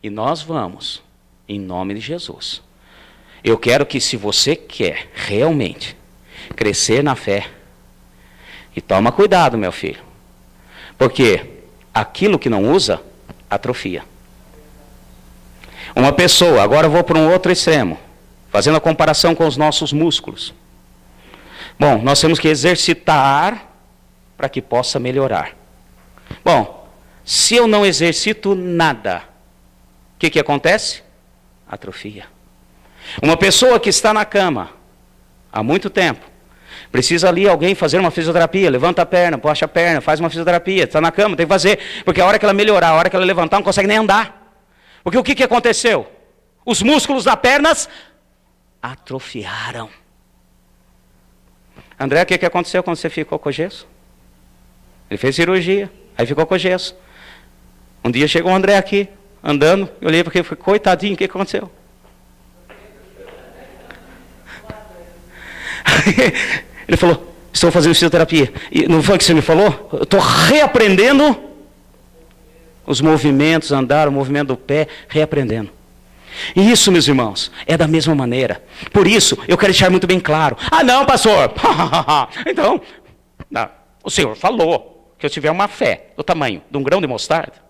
E nós vamos, em nome de Jesus. Eu quero que, se você quer realmente crescer na fé, e toma cuidado, meu filho, porque aquilo que não usa, atrofia. Uma pessoa, agora eu vou para um outro extremo, fazendo a comparação com os nossos músculos. Bom, nós temos que exercitar para que possa melhorar. Bom, se eu não exercito nada, o que acontece? Atrofia. Uma pessoa que está na cama há muito tempo, precisa ali alguém fazer uma fisioterapia, levanta a perna, puxa a perna, faz uma fisioterapia, está na cama, tem que fazer, porque a hora que ela melhorar, a hora que ela levantar, não consegue nem andar. Porque o que aconteceu? Os músculos das pernas atrofiaram. André, o que aconteceu quando você ficou com gesso? Ele fez cirurgia, aí ficou com gesso. Um dia chegou o André aqui, andando, eu olhei porque foi coitadinho, o que aconteceu? Ele falou, estou fazendo fisioterapia. E não foi o que você me falou? Eu estou reaprendendo os movimentos, andar, o movimento do pé, reaprendendo. E isso, meus irmãos, é da mesma maneira. Por isso, eu quero deixar muito bem claro. Não, pastor. Então, não, o Senhor falou que eu tiver uma fé do tamanho de um grão de mostarda,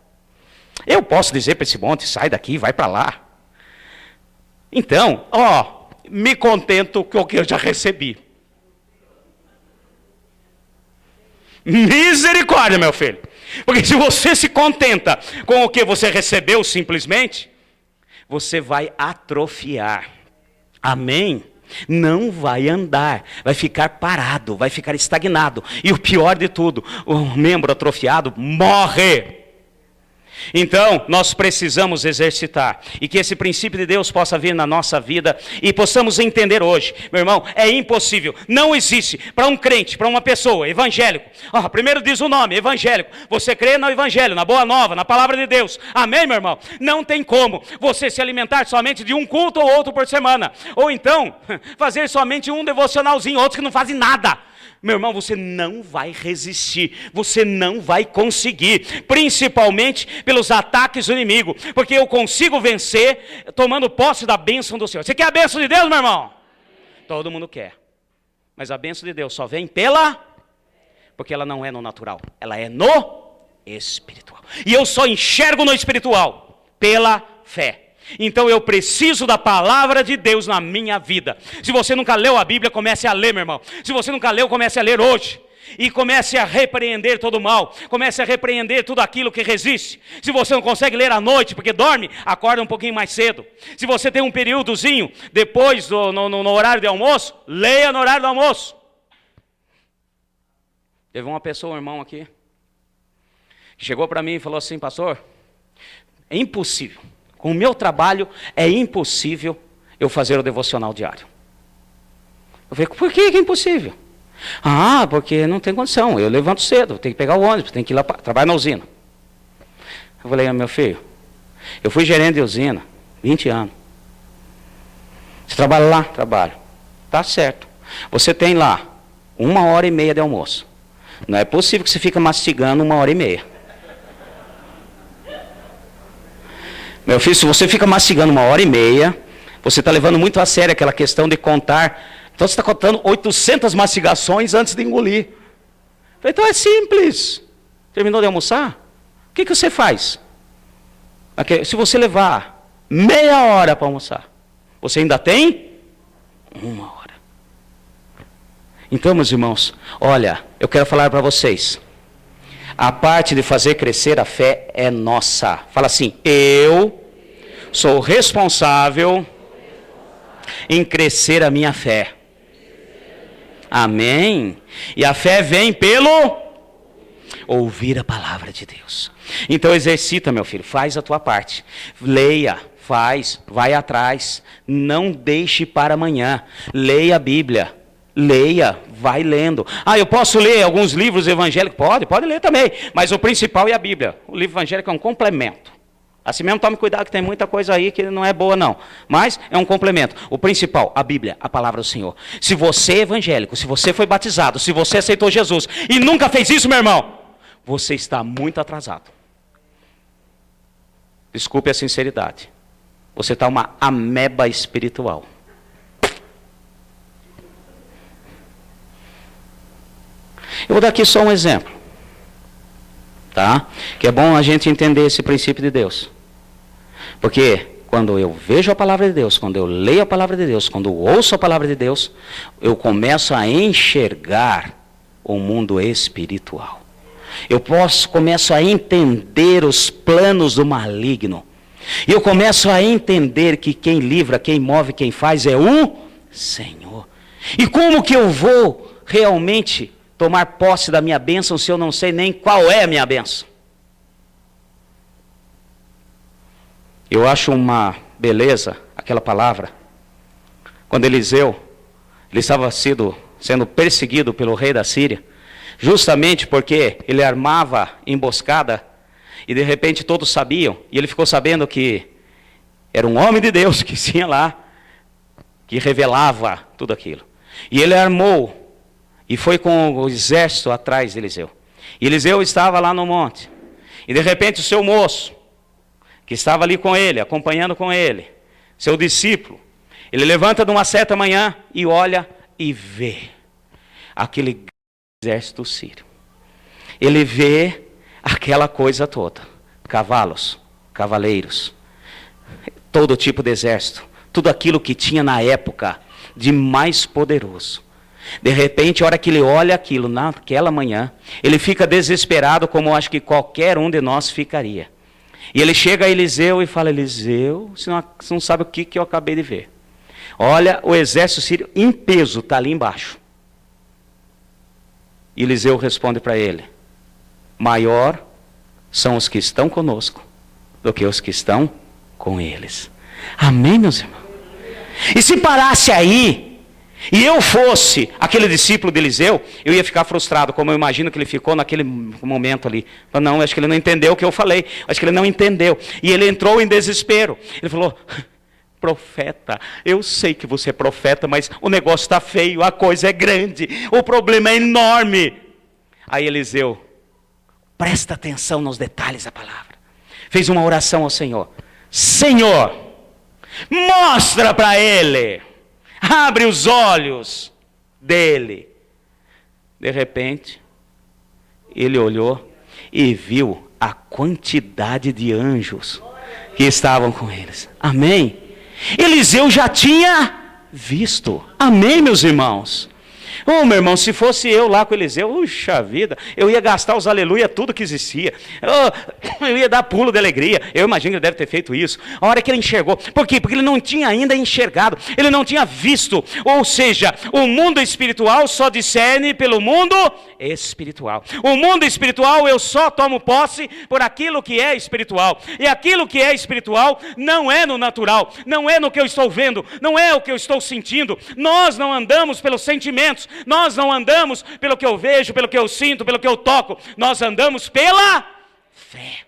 eu posso dizer para esse monte, sai daqui, vai para lá. Então, me contento com o que eu já recebi. Misericórdia, meu filho. Porque se você se contenta com o que você recebeu simplesmente, você vai atrofiar. Amém? Não vai andar, vai ficar parado, vai ficar estagnado. E o pior de tudo, o membro atrofiado morre. Então, nós precisamos exercitar, e que esse princípio de Deus possa vir na nossa vida, e possamos entender hoje, meu irmão, é impossível, não existe, para um crente, para uma pessoa, evangélico, primeiro diz o nome, evangélico, você crê no evangelho, na boa nova, na palavra de Deus, amém, meu irmão? Não tem como você se alimentar somente de um culto ou outro por semana, ou então, fazer somente um devocionalzinho, outros que não fazem nada. Meu irmão, você não vai resistir, você não vai conseguir, principalmente pelos ataques do inimigo, porque eu consigo vencer tomando posse da bênção do Senhor. Você quer a bênção de Deus, meu irmão? Todo mundo quer, mas a bênção de Deus só vem porque ela não é no natural, ela é no espiritual, e eu só enxergo no espiritual, pela fé. Então eu preciso da palavra de Deus na minha vida. Se você nunca leu a Bíblia, comece a ler, meu irmão. Se você nunca leu, comece a ler hoje. e comece a repreender todo o mal, comece a repreender tudo aquilo que resiste. Se você não consegue ler à noite, porque dorme, acorda um pouquinho mais cedo. Se você tem um períodozinho depois no horário de almoço, leia no horário do almoço. Teve uma pessoa, um irmão aqui, que chegou para mim e falou assim: pastor, é impossível, com o meu trabalho é impossível eu fazer o devocional diário. Eu falei: por que é impossível? Ah, porque não tem condição, eu levanto cedo, tenho que pegar o ônibus, tenho que ir lá, trabalhar na usina. Eu falei: meu filho, eu fui gerente de usina, 20 anos. Você trabalha lá? Trabalho. Tá certo. Você tem lá 1h30 de almoço. Não é possível que você fique mastigando 1h30. Meu filho, se você fica mastigando 1h30, você está levando muito a sério aquela questão de contar. Então você está contando 800 mastigações antes de engolir. Eu falei: então é simples. Terminou de almoçar? O que você faz? Se você levar meia hora para almoçar, você ainda tem 1 hora. Então, meus irmãos, olha, eu quero falar para vocês. A parte de fazer crescer a fé é nossa. Fala assim: eu sou responsável em crescer a minha fé. Amém? E a fé vem pelo ouvir a palavra de Deus. Então exercita, meu filho, faz a tua parte. Leia, faz, vai atrás. Não deixe para amanhã. Leia a Bíblia. Leia, vai lendo. Ah, eu posso ler alguns livros evangélicos? Pode ler também. Mas o principal é a Bíblia. O livro evangélico é um complemento. Assim mesmo, tome cuidado que tem muita coisa aí que não é boa não. Mas é um complemento. O principal, a Bíblia, a palavra do Senhor. Se você é evangélico, se você foi batizado, se você aceitou Jesus e nunca fez isso, meu irmão, você está muito atrasado. Desculpe a sinceridade. Você está uma ameba espiritual. Eu vou dar aqui só um exemplo, tá? Que é bom a gente entender esse princípio de Deus. Porque quando eu vejo a palavra de Deus, quando eu leio a palavra de Deus, quando eu ouço a palavra de Deus, eu começo a enxergar o mundo espiritual. Começo a entender os planos do maligno. E eu começo a entender que quem livra, quem move, quem faz é o Senhor. E como que eu vou realmente tomar posse da minha bênção se eu não sei nem qual é a minha bênção? Eu acho uma beleza aquela palavra. Quando Eliseu, ele estava sendo perseguido pelo rei da Síria, justamente porque ele armava emboscada, e de repente todos sabiam, e ele ficou sabendo que era um homem de Deus que tinha lá, que revelava tudo aquilo. E ele armou, e foi com o exército atrás de Eliseu. E Eliseu estava lá no monte. E de repente o seu moço, que estava ali com ele, acompanhando com ele, seu discípulo, ele levanta de uma certa manhã e olha e vê aquele exército sírio. Ele vê aquela coisa toda. Cavalos, cavaleiros, todo tipo de exército. Tudo aquilo que tinha na época de mais poderoso. De repente, a hora que ele olha aquilo, naquela manhã, ele fica desesperado, como eu acho que qualquer um de nós ficaria. E ele chega a Eliseu e fala: Eliseu, você não sabe o que eu acabei de ver. Olha, o exército sírio em peso está ali embaixo. E Eliseu responde para ele: maior são os que estão conosco do que os que estão com eles. Amém, meus irmãos? E se parasse aí, e eu fosse aquele discípulo de Eliseu, eu ia ficar frustrado, como eu imagino que ele ficou naquele momento ali. Não, acho que ele não entendeu o que eu falei. Acho que ele não entendeu. E ele entrou em desespero. Ele falou: profeta, eu sei que você é profeta, mas o negócio está feio, a coisa é grande, o problema é enorme. Aí Eliseu, presta atenção nos detalhes da palavra, fez uma oração ao Senhor: Senhor, mostra para ele, abre os olhos dele. De repente, ele olhou e viu a quantidade de anjos que estavam com eles. Amém? Eliseu já tinha visto. Amém, meus irmãos? Oh, meu irmão, se fosse eu lá com Eliseu, puxa vida, eu ia gastar os aleluia tudo que existia. Eu ia dar pulo de alegria. Eu imagino que ele deve ter feito isso. A hora que ele enxergou. Por quê? Porque ele não tinha ainda enxergado. Ele não tinha visto. Ou seja, o mundo espiritual só discerne pelo mundo espiritual. O mundo espiritual eu só tomo posse por aquilo que é espiritual. E aquilo que é espiritual não é no natural. Não é no que eu estou vendo. Não é o que eu estou sentindo. Nós não andamos pelos sentimentos. Nós não andamos pelo que eu vejo, pelo que eu sinto, pelo que eu toco. Nós andamos pela fé.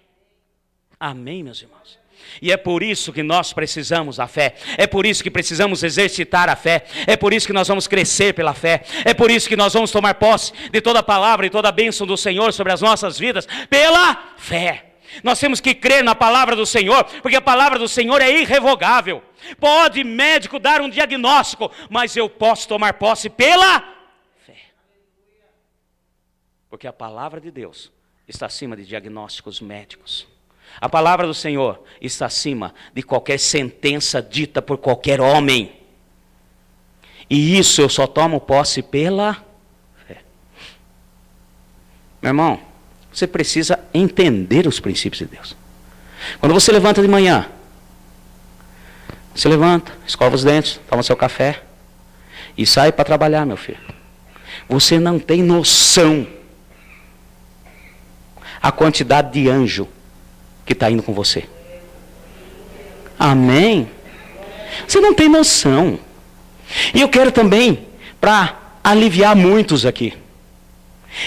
Amém, meus irmãos? E é por isso que nós precisamos da fé. É por isso que precisamos exercitar a fé. É por isso que nós vamos crescer pela fé. É por isso que nós vamos tomar posse de toda a palavra e toda a bênção do Senhor sobre as nossas vidas pela fé. Nós temos que crer na palavra do Senhor, porque a palavra do Senhor é irrevogável. Pode médico dar um diagnóstico, mas eu posso tomar posse pela fé. Porque a palavra de Deus está acima de diagnósticos médicos. A palavra do Senhor está acima de qualquer sentença dita por qualquer homem. E isso eu só tomo posse pela fé. Meu irmão, você precisa entender os princípios de Deus. Quando você levanta de manhã, você levanta, escova os dentes, toma seu café e sai para trabalhar, meu filho. Você não tem noção a quantidade de anjo que está indo com você. Amém? Você não tem noção. E eu quero também, para aliviar muitos aqui.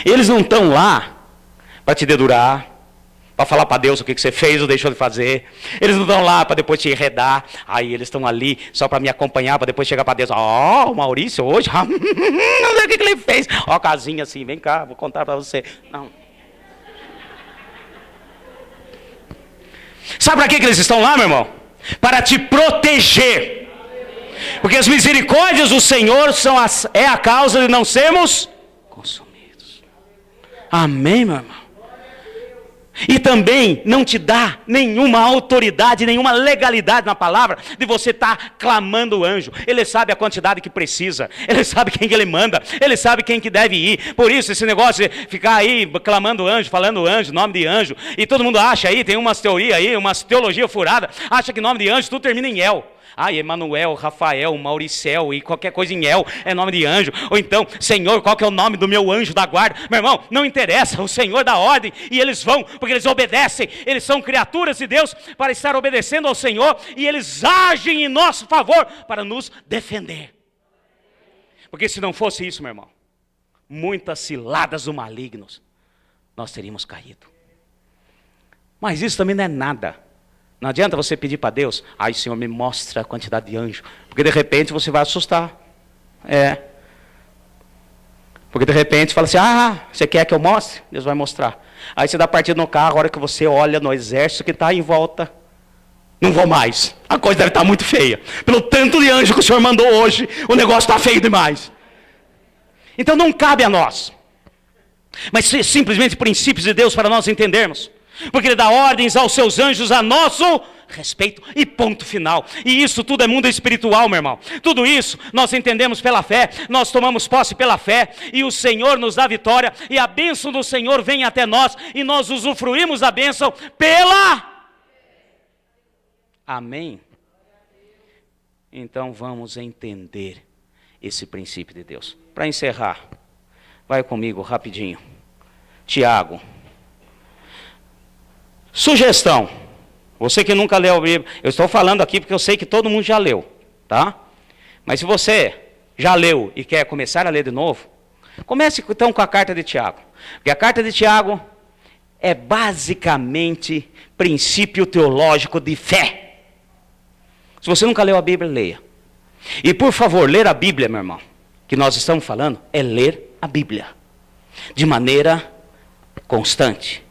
Eles não estão lá para te dedurar, para falar para Deus o que você fez ou deixou de fazer. Eles não estão lá para depois te enredar. Aí eles estão ali só para me acompanhar, para depois chegar para Deus. Ó, o Maurício hoje, não sei o que ele fez. Ó, casinha assim, vem cá, vou contar para você. Não. Sabe para que eles estão lá, meu irmão? Para te proteger. Porque as misericórdias do Senhor é a causa de não sermos consumidos. Amém, meu irmão? E também não te dá nenhuma autoridade, nenhuma legalidade na palavra de você estar clamando o anjo. Ele sabe a quantidade que precisa. Ele sabe quem que ele manda. Ele sabe quem que deve ir. Por isso esse negócio de ficar aí clamando anjo, falando anjo, nome de anjo. E todo mundo acha aí, tem umas teorias aí, umas teologia furada. Acha que nome de anjo tudo termina em El. Emanuel, Rafael, Mauricel e qualquer coisa em El é nome de anjo. Ou então, Senhor, qual que é o nome do meu anjo da guarda? Meu irmão, não interessa, o Senhor dá ordem e eles vão, porque eles obedecem. Eles são criaturas de Deus para estar obedecendo ao Senhor e eles agem em nosso favor para nos defender. Porque se não fosse isso, meu irmão, muitas ciladas do malignos, nós teríamos caído. Mas isso também não é nada. Não adianta você pedir para Deus, ai Senhor, me mostra a quantidade de anjos. Porque de repente você vai assustar. Porque de repente você fala assim, você quer que eu mostre? Deus vai mostrar. Aí você dá partida no carro, a hora que você olha no exército que está em volta. Não vou mais. A coisa deve estar muito feia. Pelo tanto de anjo que o Senhor mandou hoje, o negócio está feio demais. Então não cabe a nós. Mas simplesmente princípios de Deus para nós entendermos. Porque Ele dá ordens aos seus anjos a nosso respeito e ponto final. E isso tudo é mundo espiritual, meu irmão. Tudo isso nós entendemos pela fé, nós tomamos posse pela fé e o Senhor nos dá vitória e a bênção do Senhor vem até nós e nós usufruímos da bênção pela... Amém? Então vamos entender esse princípio de Deus. Para encerrar, vai comigo rapidinho. Tiago. Sugestão, você que nunca leu a Bíblia, eu estou falando aqui porque eu sei que todo mundo já leu, tá? Mas se você já leu e quer começar a ler de novo, comece então com a carta de Tiago. Porque a carta de Tiago é basicamente princípio teológico de fé. Se você nunca leu a Bíblia, leia. E por favor, ler a Bíblia, meu irmão, que nós estamos falando, é ler a Bíblia. De maneira constante.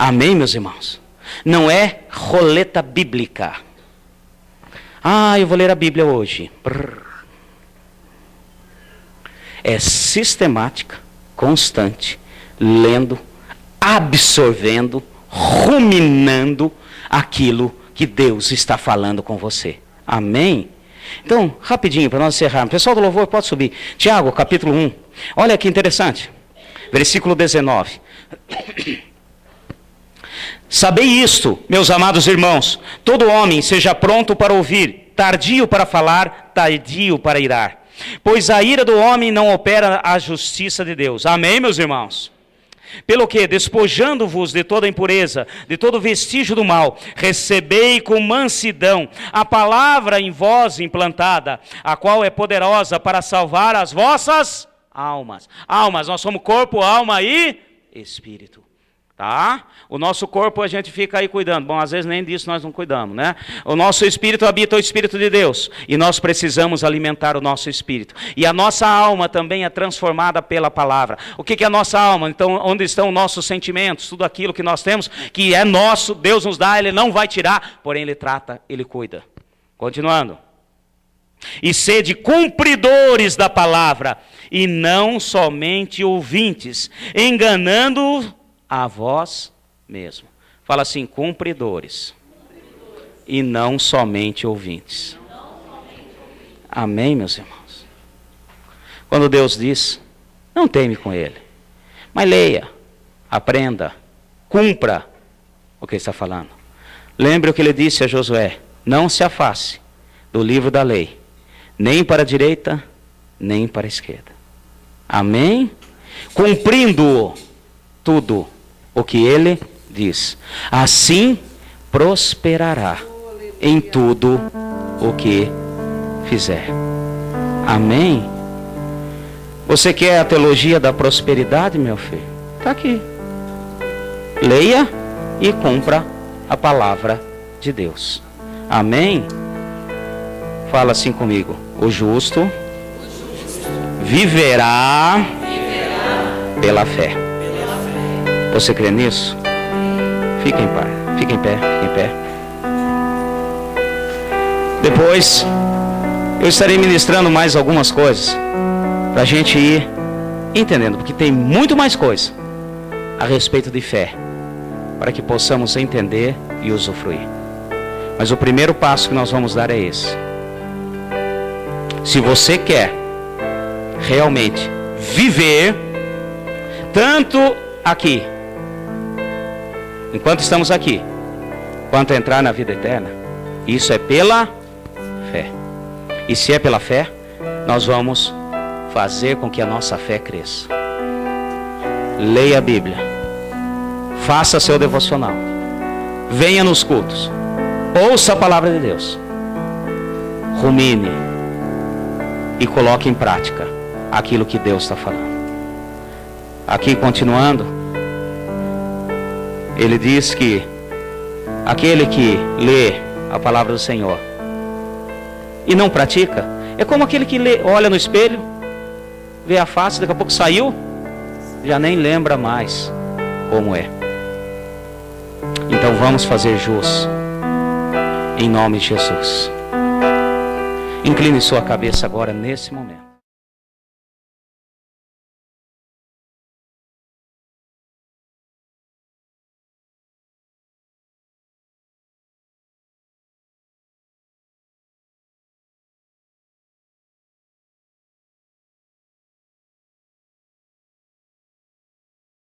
Amém, meus irmãos? Não é roleta bíblica. Eu vou ler a Bíblia hoje. É sistemática, constante, lendo, absorvendo, ruminando aquilo que Deus está falando com você. Amém? Então, rapidinho, para nós encerrarmos. Pessoal do louvor, pode subir. Tiago, capítulo 1. Olha que interessante. Versículo 19. Sabei isto, meus amados irmãos, todo homem seja pronto para ouvir, tardio para falar, tardio para irar. Pois a ira do homem não opera a justiça de Deus. Amém, meus irmãos? Pelo que, despojando-vos de toda impureza, de todo vestígio do mal, recebei com mansidão a palavra em vós implantada, a qual é poderosa para salvar as vossas almas. Almas, nós somos corpo, alma e espírito. Tá? O nosso corpo a gente fica aí cuidando. Bom, às vezes nem disso nós não cuidamos, né? O nosso espírito habita o Espírito de Deus. E nós precisamos alimentar o nosso espírito. E a nossa alma também é transformada pela palavra. O que é a nossa alma? Então, onde estão nossos sentimentos? Tudo aquilo que nós temos, que é nosso, Deus nos dá, Ele não vai tirar. Porém, Ele trata, Ele cuida. Continuando. E sede cumpridores da palavra, e não somente ouvintes, enganando a vós mesmo. Fala assim, cumpridores. E não somente ouvintes. Amém, meus irmãos? Quando Deus diz, não teme com Ele. Mas leia, aprenda, cumpra o que Ele está falando. Lembre o que Ele disse a Josué. Não se afaste do livro da lei. Nem para a direita, nem para a esquerda. Amém? Cumprindo tudo o que Ele diz. Assim prosperará em tudo o que fizer. Amém? Você quer a teologia da prosperidade, meu filho? Está aqui. Leia e cumpra a palavra de Deus. Amém? Fala assim comigo. O justo viverá pela fé. Você crê nisso? Fica em paz. Fica em pé, fica em pé. Depois, eu estarei ministrando mais algumas coisas, para a gente ir entendendo, porque tem muito mais coisa a respeito de fé, para que possamos entender e usufruir. Mas o primeiro passo que nós vamos dar é esse. Se você quer realmente viver, tanto aqui, enquanto estamos aqui, quanto entrar na vida eterna, isso é pela fé. E se é pela fé, nós vamos fazer com que a nossa fé cresça. Leia a Bíblia, faça seu devocional, venha nos cultos, ouça a palavra de Deus, rumine e coloque em prática aquilo que Deus está falando. Aqui continuando, ele diz que aquele que lê a palavra do Senhor e não pratica, é como aquele que lê, olha no espelho, vê a face, daqui a pouco saiu, já nem lembra mais como é. Então vamos fazer jus, em nome de Jesus. Incline sua cabeça agora nesse momento.